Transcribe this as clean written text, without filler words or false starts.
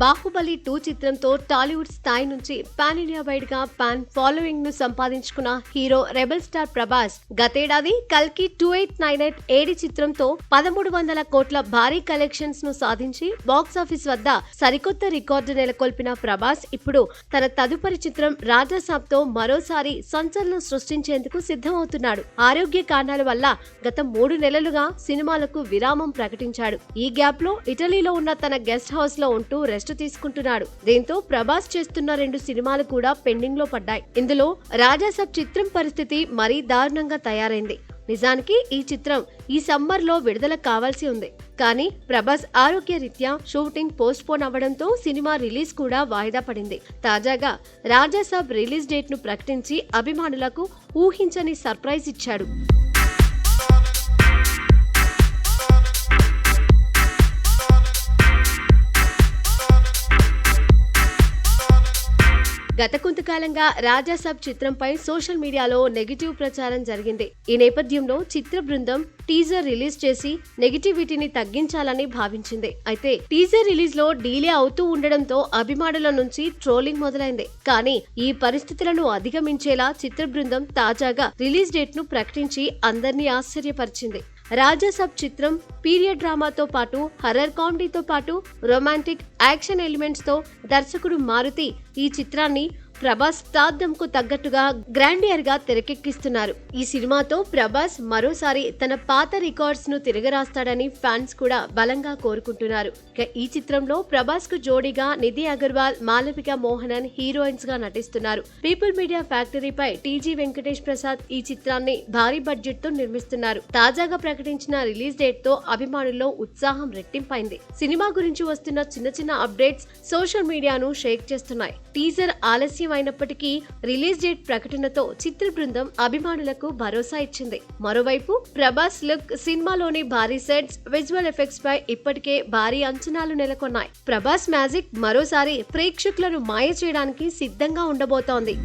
బాహుబలి 2 చిత్రంతో టాలీవుడ్ స్థాయి నుంచి పాన్ ఇండియా వైడ్ గా పాన్ ఫాలోయింగ్ ను సంపాదించుకున్న హీరో రెబల్ స్టార్ ప్రభాస్ గతేడాది కల్కి 2898 ఏడి చిత్రంతో 1300 కోట్ల భారీ కలెక్షన్స్ ను సాధించి బాక్సాఫీస్ వద్ద సరికొత్త రికార్డు నెలకొల్పిన ప్రభాస్ ఇప్పుడు తన తదుపరి చిత్రం రాజాసాబ్ తో మరోసారి సంచలనం సృష్టించేందుకు సిద్ధమవుతున్నాడు. ఆరోగ్య కారణాల వల్ల గత 3 నెలలుగా సినిమాలకు విరామం ప్రకటించాడు. ఈ గ్యాప్ లో ఇటలీలో ఉన్న తన గెస్ట్ హౌస్ లో ఉంటూ రెస్ట్ తీసుకుంటున్నాడు. దీంతో ప్రభాస్ చేస్తున్న 2 సినిమాలు కూడా పెండింగ్ లో పడ్డాయి. ఇందులో రాజాసాబ్ చిత్రం పరిస్థితి మరీ దారుణంగా తయారైంది. నిజానికి ఈ చిత్రం ఈ సమ్మర్ లో విడుదల కావాల్సి ఉంది. కానీ ప్రభాస్ ఆరోగ్య రీత్యా షూటింగ్ పోస్ట్ పోన్ అవ్వడంతో సినిమా రిలీజ్ కూడా వాయిదా పడింది. తాజాగా రాజాసాబ్ రిలీజ్ డేట్ ను ప్రకటించి అభిమానులకు ఊహించని సర్ప్రైజ్ ఇచ్చాడు. గత కొంతకాలంగా రాజాసాబ్ చిత్రంపై సోషల్ మీడియాలో నెగిటివ్ ప్రచారం జరిగింది. ఈ నేపథ్యంలో చిత్ర బృందం టీజర్ రిలీజ్ చేసి నెగిటివిటీని తగ్గించాలని భావించింది. అయితే టీజర్ రిలీజ్ లో డీలే అవుతూ ఉండడంతో అభిమానుల నుంచి ట్రోలింగ్ మొదలైంది. కానీ ఈ పరిస్థితులను అధిగమించేలా చిత్ర బృందం తాజాగా రిలీజ్ డేట్ ను ప్రకటించి అందరినీ ఆశ్చర్యపరిచింది. రాజాసాబ్ చిత్రం పీరియడ్ డ్రామాతో పాటు హర్రర్ కామెడీతో పాటు రొమాంటిక్ యాక్షన్ ఎలిమెంట్స్ తో దర్శకుడు మారుతి ఈ చిత్రాన్ని ప్రభాస్ స్టార్డమ్ కు తగ్గట్టుగా గ్రాండియర్ గా తెరకెక్కిస్తున్నారు. ఈ సినిమాతో ప్రభాస్ మరోసారి తన పాత రికార్డ్స్ ను తిరగరాస్తాడని ఫ్యాన్స్ కూడా బలంగా కోరుకుంటున్నారు. ఈ చిత్రంలో ప్రభాస్ కు జోడీగా నిధి అగర్వాల్, మాలవిక మోహనన్ హీరోయిన్స్ గా నటిస్తున్నారు. పీపుల్ మీడియా ఫ్యాక్టరీపై టీజీ వెంకటేష్ ప్రసాద్ ఈ చిత్రాన్ని భారీ బడ్జెట్ తో నిర్మిస్తున్నారు. తాజాగా ప్రకటించిన రిలీజ్ డేట్ తో అభిమానుల్లో ఉత్సాహం రెట్టింపైంది. సినిమా గురించి వస్తున్న చిన్న చిన్న అప్డేట్స్ సోషల్ మీడియాను షేక్ చేస్తున్నాయి. టీజర్ ఆలస్యం అయినప్పటికీ రిలీజ్ డేట్ ప్రకటనతో చిత్ర బృందం అభిమానులకు భరోసా ఇచ్చింది. మరోవైపు ప్రభాస్ లుక్, సినిమాలోని భారీ సెట్స్, విజువల్ ఎఫెక్ట్స్ పై ఇప్పటికే భారీ అంచనాలు నెలకొన్నాయి. ప్రభాస్ మ్యాజిక్ మరోసారి ప్రేక్షకులను మాయ చేయడానికి సిద్ధంగా ఉండబోతోంది.